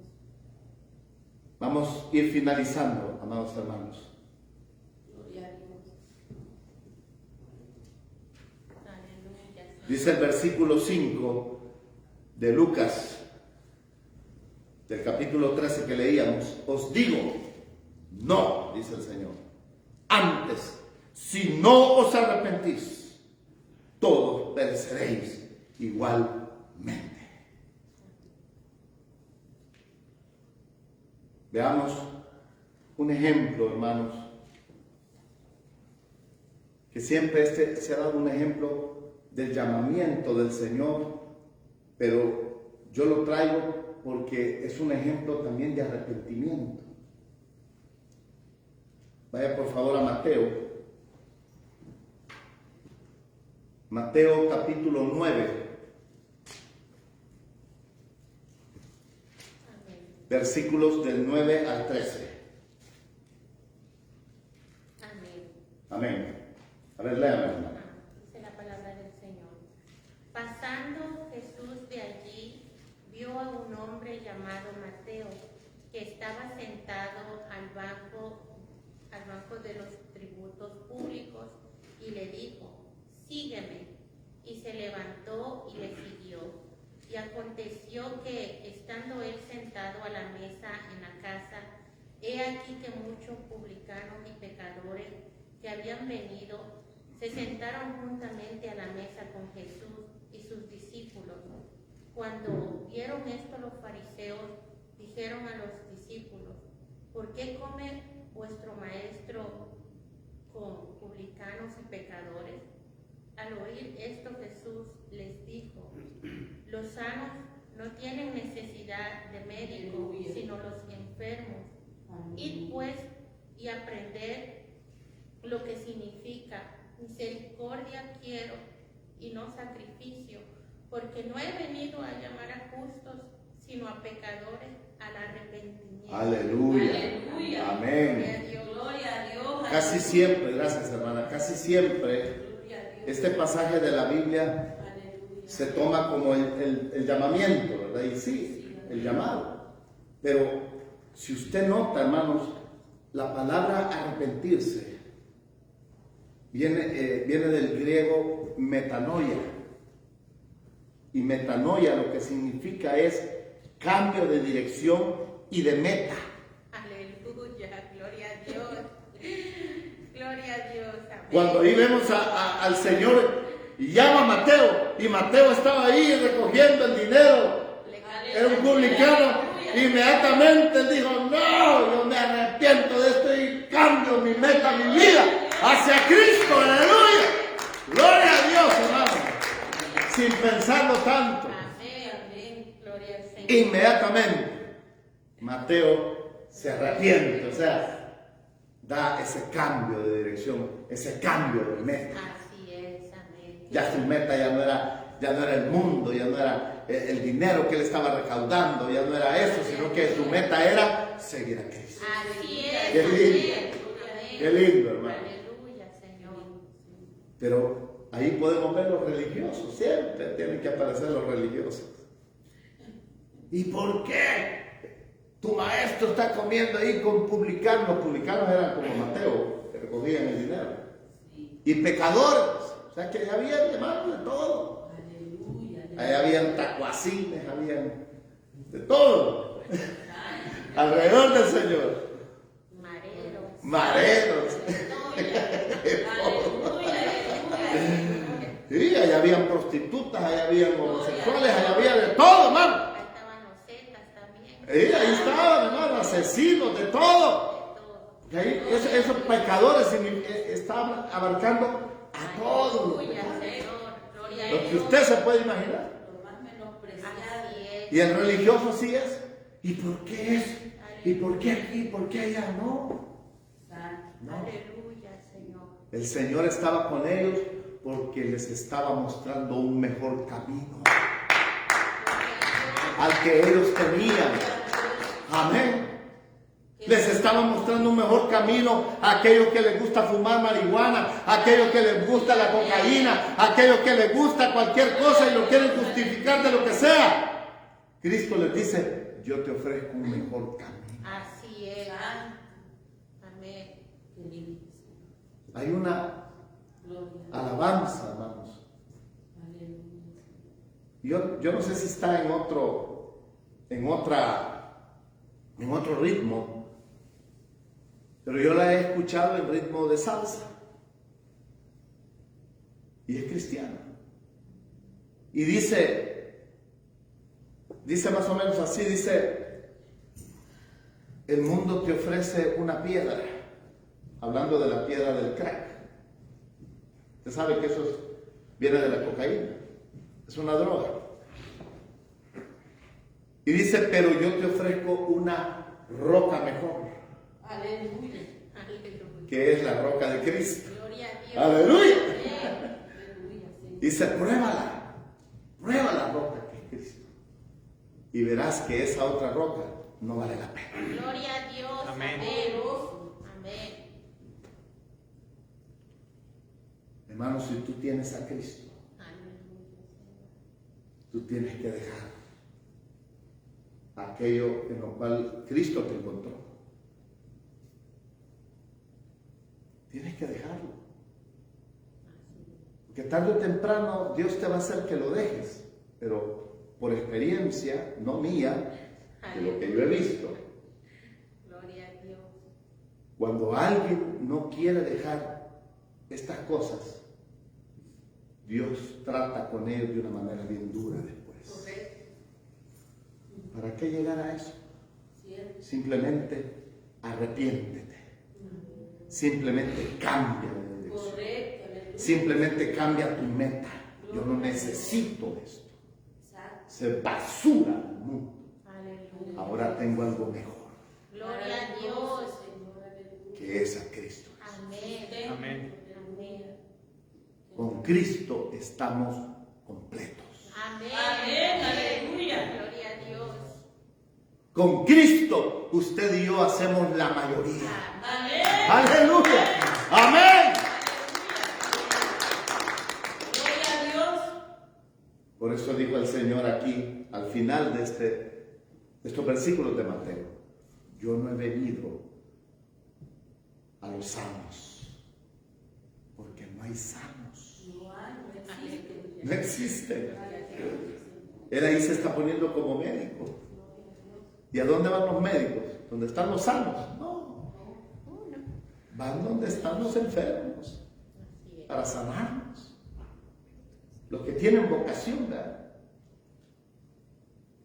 Vamos a ir finalizando, amados hermanos. Gloria a Dios. Aleluya. Dice el versículo 5 de Lucas, del capítulo 13 que leíamos, os digo, no, dice el Señor, antes, si no os arrepentís, todos pereceréis igualmente. Veamos un ejemplo, hermanos, que siempre se ha dado un ejemplo del llamamiento del Señor, pero yo lo traigo porque es un ejemplo también de arrepentimiento. Vaya por favor a Mateo. Mateo capítulo 9, versículos del 9 al 13. Amén. Amén. A ver, léame, hermano. Dice la palabra del Señor. Pasando Jesús de allí, vio a un hombre llamado Mateo, que estaba sentado al banco de los tributos públicos, y le dijo: sígueme. Y se levantó y le siguió. Y aconteció que, estando él sentado a la mesa en la casa, he aquí que muchos publicanos y pecadores que habían venido se sentaron juntamente a la mesa con Jesús y sus discípulos. Cuando vieron esto, los fariseos dijeron a los discípulos: ¿por qué come vuestro maestro con publicanos y pecadores? Al oír esto, Jesús les dijo: los sanos no tienen necesidad de médico, sino los enfermos. Id pues y aprended lo que significa: misericordia quiero y no sacrificio, porque no he venido a llamar a justos, sino a pecadores al arrepentimiento. Aleluya. Aleluya. Amén. Gloria a Dios. Casi siempre, gracias hermana, casi siempre este pasaje de la Biblia se toma como el llamamiento, ¿verdad? Y sí, el llamado. Pero si usted nota, hermanos, la palabra arrepentirse viene del griego metanoia. Y metanoia lo que significa es cambio de dirección y de meta. Aleluya, gloria a Dios. Gloria a Dios. Amén. Cuando ahí vemos al Señor, llama a Mateo, y Mateo estaba ahí recogiendo el dinero. Era un publicano. Inmediatamente él dijo: no, yo me arrepiento de esto y cambio mi meta, mi vida hacia Cristo. Aleluya. Gloria a Dios, hermano. Sin pensarlo tanto. Amén. Gloria al Señor. Inmediatamente Mateo se arrepiente, o sea, da ese cambio de dirección, ese cambio de meta. Así es, amén. Ya su meta ya no era el mundo, ya no era el dinero que él estaba recaudando, ya no era eso, sino que su meta era seguir a Cristo. Así es. Qué lindo. Amén. Qué lindo, hermano. Aleluya, Señor. Pero ahí podemos ver los religiosos, siempre tienen que aparecer los religiosos. ¿Y por qué tu maestro está comiendo ahí con publicanos? Los publicanos eran como Mateo, que recogían el dinero. Y pecadores, o sea que allá había, hermanos, de todo. Allá habían tacuacines, habían de todo. Alrededor del Señor. Mareros. Sí, allá habían prostitutas, allá habían homosexuales, allá había de todo, hermano. Ahí estaban los zetas también. Sí, ahí estaban, hermano, asesinos, de todo. Y ahí, esos pecadores estaban abarcando a todos. Aleluya, Señor. Gloria a Lo que Dios. usted se puede imaginar. Lo más menospreciado. Así es. Y el religioso sí es. ¿Y por qué es? ¿Y por qué aquí? ¿Por qué allá? No. No. Aleluya, Señor. El Señor estaba con ellos porque les estaba mostrando un mejor camino al que ellos tenían. Amén. Les estaba mostrando un mejor camino a aquellos que les gusta fumar marihuana, a aquellos que les gusta la cocaína, a aquellos que les gusta cualquier cosa y lo quieren justificar de lo que sea. Cristo les dice: yo te ofrezco un mejor camino. Así es. Amén. Hay una alabanza, hermanos. Yo no sé si está en otro ritmo, pero yo la he escuchado en ritmo de salsa y es cristiana. Y dice más o menos así, dice: el mundo te ofrece una piedra, hablando de la piedra del crack. Usted sabe que eso Viene de la cocaína. Es una droga. Y dice, pero yo te ofrezco una roca mejor, Aleluya. Aleluya. que es la roca de Cristo. Gloria a Dios. Aleluya. Aleluya, sí. Dice, pruébala. Prueba la roca que es Cristo. Y verás que esa otra roca no vale la pena. Gloria a Dios. Amén. Amén. Hermano, si tú tienes a Cristo, Aleluya. tú tienes que dejar aquello en lo cual Cristo te encontró. Tienes que dejarlo. Porque tarde o temprano Dios te va a hacer que lo dejes. Pero por experiencia, no mía, de lo que yo he visto, Gloria a Dios. cuando alguien no quiere dejar estas cosas, Dios trata con él de una manera bien dura después. Correcto. ¿Para qué llegar a eso? Cierto. Simplemente arrepiéntete. Simplemente cambia de dirección. Correcto. Aleluya. Simplemente cambia tu meta. Yo no necesito esto. Exacto. Se basura el mundo. Aleluya. Ahora tengo algo mejor, Gloria a Dios. Señor, aleluya. que es a Cristo. Amén. Amén. Amén. Con Cristo estamos completos. Amén. Amén. Aleluya. Gloria a Dios. Con Cristo usted y yo hacemos la mayoría. Amén. Aleluya. Amén. Gloria a Dios. Por eso dijo el Señor aquí, al final de estos versículos de Mateo, yo no he venido a los sanos, porque no hay sanos. No hay, no existe. No existen. Aleluya. Él ahí se está poniendo como médico. ¿Y a dónde van los médicos? ¿Dónde están los sanos? No. Van donde están los enfermos, Así es. para sanarnos. Los que tienen vocación, ¿verdad?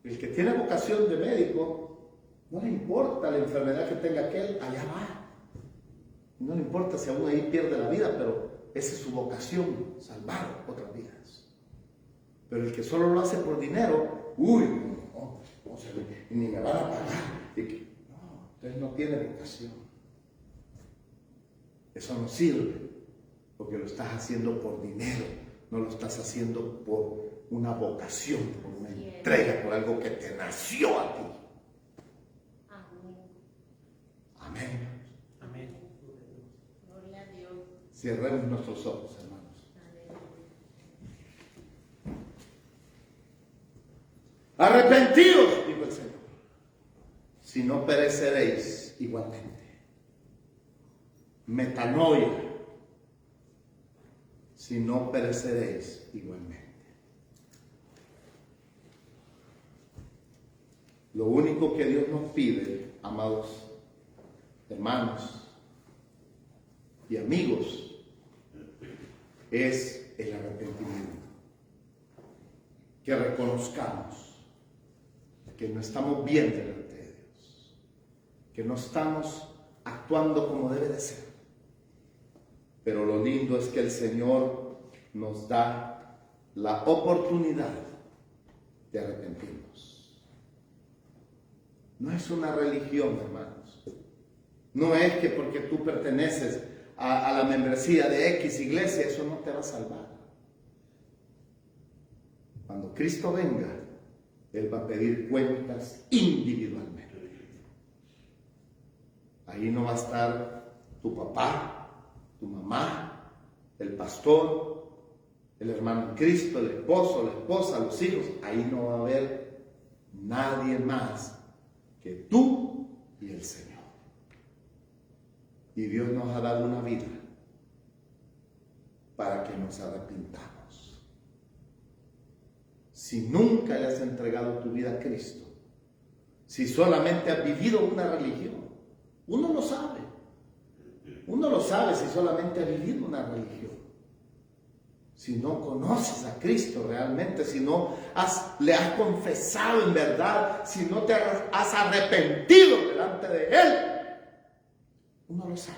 El que tiene vocación de médico, no le importa la enfermedad que tenga aquel, allá va. No le importa si aún ahí pierde la vida, pero esa es su vocación, salvar otras vidas. Pero el que solo lo hace por dinero, no se ve, ni me van a pagar. No, entonces no tiene vocación. Eso no sirve, porque lo estás haciendo por dinero, no lo estás haciendo por una vocación, por una entrega, por algo que te nació a ti. Amén. Amén. Amén. Gloria a Dios. Cerremos nuestros ojos, hermanos. Arrepentidos, dijo el Señor, si no pereceréis igualmente. Metanoia, si no pereceréis igualmente. Lo único que Dios nos pide, amados hermanos y amigos, es el arrepentimiento. Que reconozcamos que no estamos bien delante de Dios, que no estamos actuando como debe de ser. Pero lo lindo es que el Señor nos da la oportunidad de arrepentirnos. No es una religión, hermanos. No es que porque tú perteneces a la membresía de X iglesia, eso no te va a salvar. Cuando Cristo venga, Él va a pedir cuentas individualmente. Ahí no va a estar tu papá, tu mamá, el pastor, el hermano en Cristo, el esposo, la esposa, los hijos. Ahí no va a haber nadie más que tú y el Señor. Y Dios nos ha dado una vida para que nos arrepintamos. Si nunca le has entregado tu vida a Cristo, si solamente has vivido una religión, uno lo sabe. Uno lo sabe si solamente has vivido una religión. Si no conoces a Cristo realmente, si no le has confesado en verdad, si no te has arrepentido delante de Él, uno lo sabe.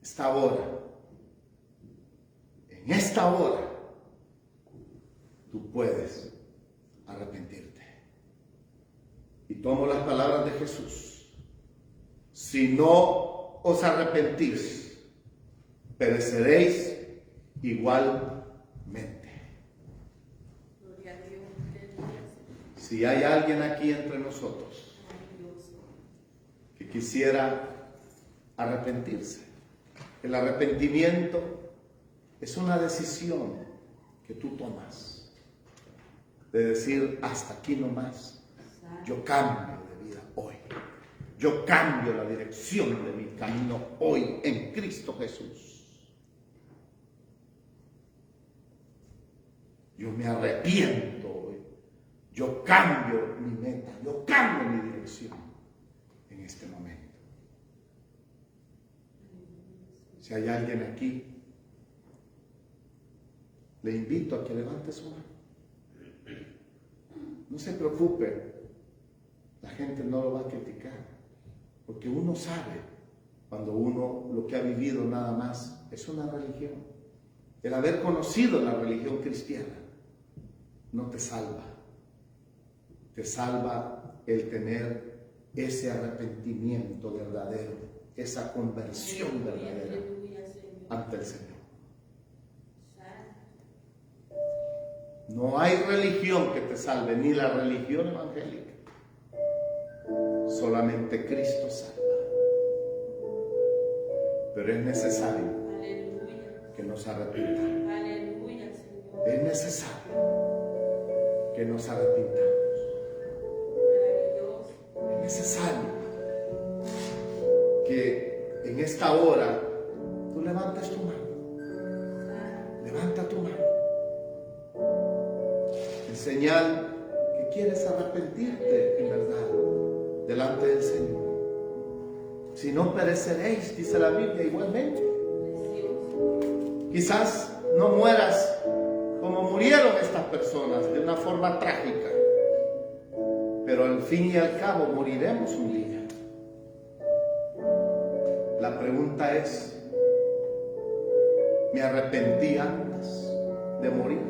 Esta hora en esta hora tú puedes arrepentirte. Y tomo las palabras de Jesús. Si no os arrepentís, pereceréis igualmente. Gloria a Dios. Aleluya. Si hay alguien aquí entre nosotros que quisiera arrepentirse, el arrepentimiento es una decisión que tú tomas de decir hasta aquí nomás. Yo cambio de vida hoy. Yo cambio la dirección de mi camino hoy en Cristo Jesús. Yo me arrepiento hoy. Yo cambio mi meta. Yo cambio mi dirección en este momento. Si hay alguien aquí, le invito a que levante su mano. No se preocupe, la gente no lo va a criticar, porque uno sabe cuando uno lo que ha vivido nada más es una religión. El haber conocido la religión cristiana no te salva. Te salva el tener ese arrepentimiento verdadero, esa conversión verdadera ante el Señor. No hay religión que te salve, ni la religión evangélica. Solamente Cristo salva. Pero es necesario que nos arrepintamos. Es necesario que nos arrepintamos. Es necesario que en esta hora tú levantes tu mano. Levanta tu mano. En señal que quieres arrepentirte en verdad delante del Señor. Si no pereceréis, dice la Biblia igualmente. Quizás no mueras como murieron estas personas, de una forma trágica, pero al fin y al cabo moriremos un día. La pregunta es, ¿me arrepentí antes de morir?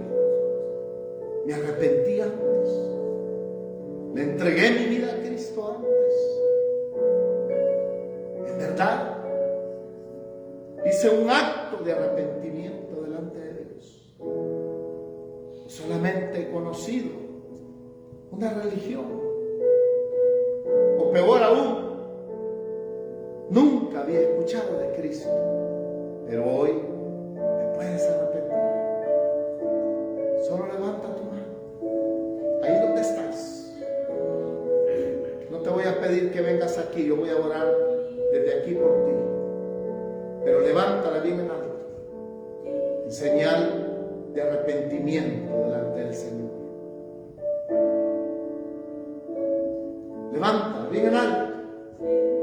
¿Me arrepentí antes? ¿Le entregué mi vida a Cristo antes? ¿En verdad? Hice un acto de arrepentimiento delante de Dios. Solamente he conocido una religión. O peor aún, nunca había escuchado de Cristo. Pero hoy te puedes arrepentir. Solo levanta tu mano. Ahí donde estás. No te voy a pedir que vengas aquí. Yo voy a orar desde aquí por ti. Pero levántala bien en alto. En señal de arrepentimiento delante del Señor. Levántala bien en alto.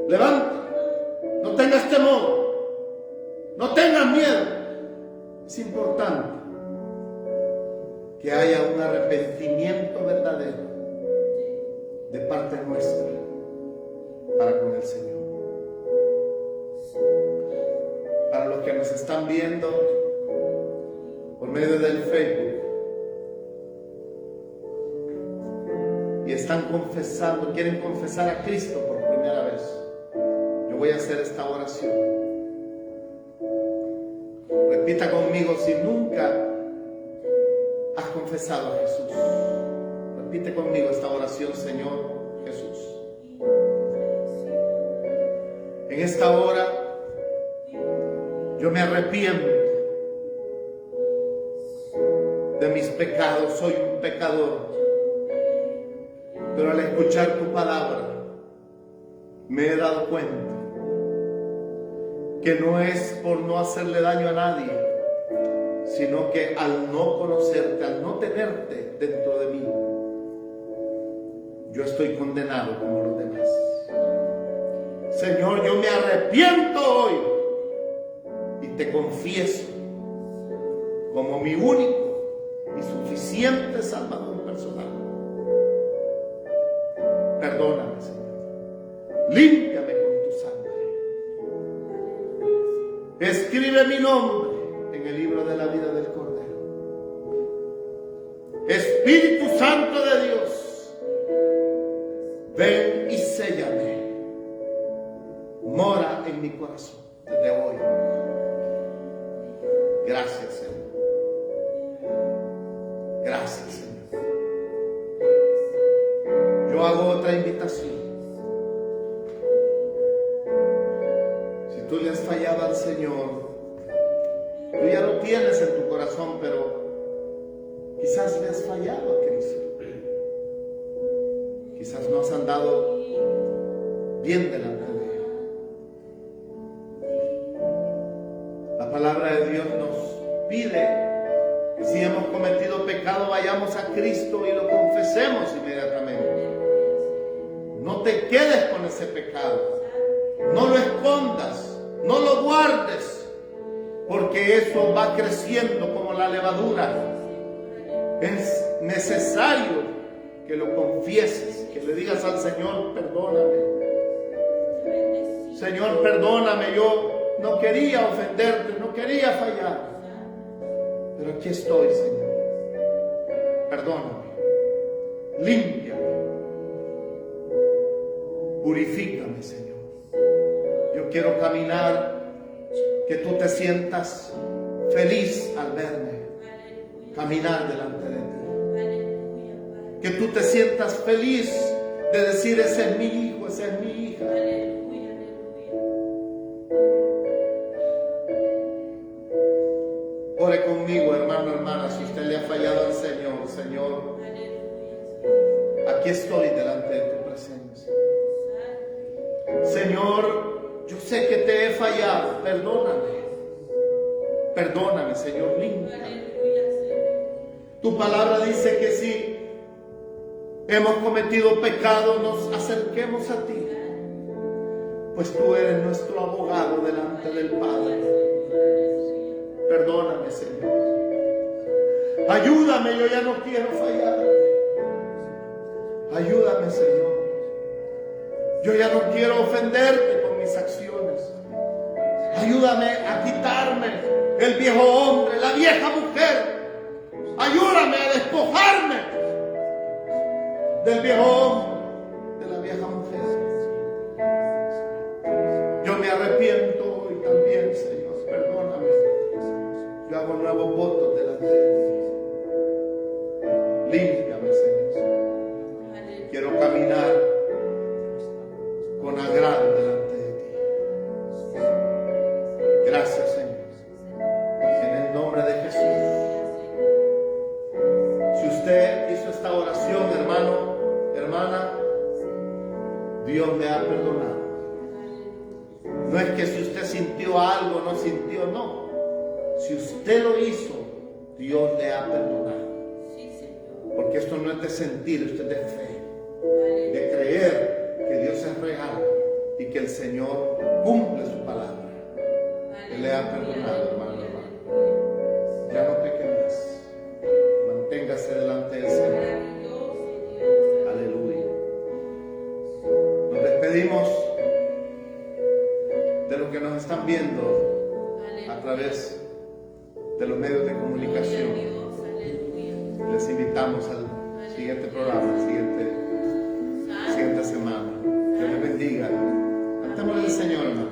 Levántala. No tengas temor. No tengas miedo. Es importante que haya un arrepentimiento verdadero de parte nuestra para con el Señor. Para los que nos están viendo por medio del Facebook y están confesando, quieren confesar a Cristo por primera vez, yo voy a hacer esta oración. Repita conmigo si nunca has confesado a Jesús. Repite conmigo esta oración, Señor Jesús. En esta hora yo me arrepiento de mis pecados, soy un pecador. Pero al escuchar tu palabra me he dado cuenta que no es por no hacerle daño a nadie, sino que al no conocerte, al no tenerte dentro de mí, yo estoy condenado como los demás. Señor, yo me arrepiento hoy y te confieso como mi único y suficiente Salvador personal. Perdóname, Señor. Límpiame con tu sangre. Escribe mi nombre en el libro de la vida del Espíritu Santo de Dios, ven y séllame. Mora en mi corazón desde hoy. Gracias, Señor. Gracias, Señor. Yo hago otra invitación. Si tú le has fallado al Señor, tú ya lo tienes en tu corazón, pero quizás le has fallado a Cristo. Quizás no has andado bien delante de Él. La palabra de Dios nos pide que si hemos cometido pecado, vayamos a Cristo y lo confesemos inmediatamente. No te quedes con ese pecado. No lo escondas. No lo guardes. Porque eso va creciendo como la levadura. Es necesario que lo confieses, que le digas al Señor, perdóname. Señor, perdóname, yo no quería ofenderte, no quería fallar. Pero aquí estoy, Señor. Perdóname. Límpiame. Purifícame, Señor. Yo quiero caminar, que tú te sientas feliz al verme. Caminar delante de ti. Que tú te sientas feliz de decir, ese es mi hijo, esa es mi hija. Ore conmigo, hermano, hermana, si usted le ha fallado al Señor. Señor, aquí estoy delante de tu presencia. Señor, yo sé que te he fallado, perdóname. Perdóname, Señor, límpiame. Tu palabra dice que si hemos cometido pecado, nos acerquemos a ti, pues tú eres nuestro abogado delante del Padre. Perdóname, Señor. Ayúdame, yo ya no quiero fallar. Ayúdame, Señor. Yo ya no quiero ofenderte con mis acciones. Ayúdame a quitarme el viejo hombre, la vieja mujer. Ayúdame a despojarme del viejo hombre, de la vieja mujer. Yo me arrepiento hoy también, Señor. Perdóname. Yo hago nuevos votos delante de ti. Límpiame, Señor. Quiero caminar con agrado delante de ti. Gracias, Señor. En el nombre de Jesús. Si usted hizo esta oración, hermano, hermana, Dios le ha perdonado. No es que si usted sintió algo, no sintió, no. Si usted lo hizo, Dios le ha perdonado. Porque esto no es de sentir, esto es de fe. De creer que Dios es real y que el Señor cumple su palabra. Él le ha perdonado, hermano, hermano. Ya no peque más. Manténgase delante del Señor. Aleluya. Nos despedimos de los que nos están viendo a través de los medios de comunicación. Les invitamos al siguiente programa, siguiente semana. Dios les bendiga. Cantémosle al Señor, hermano.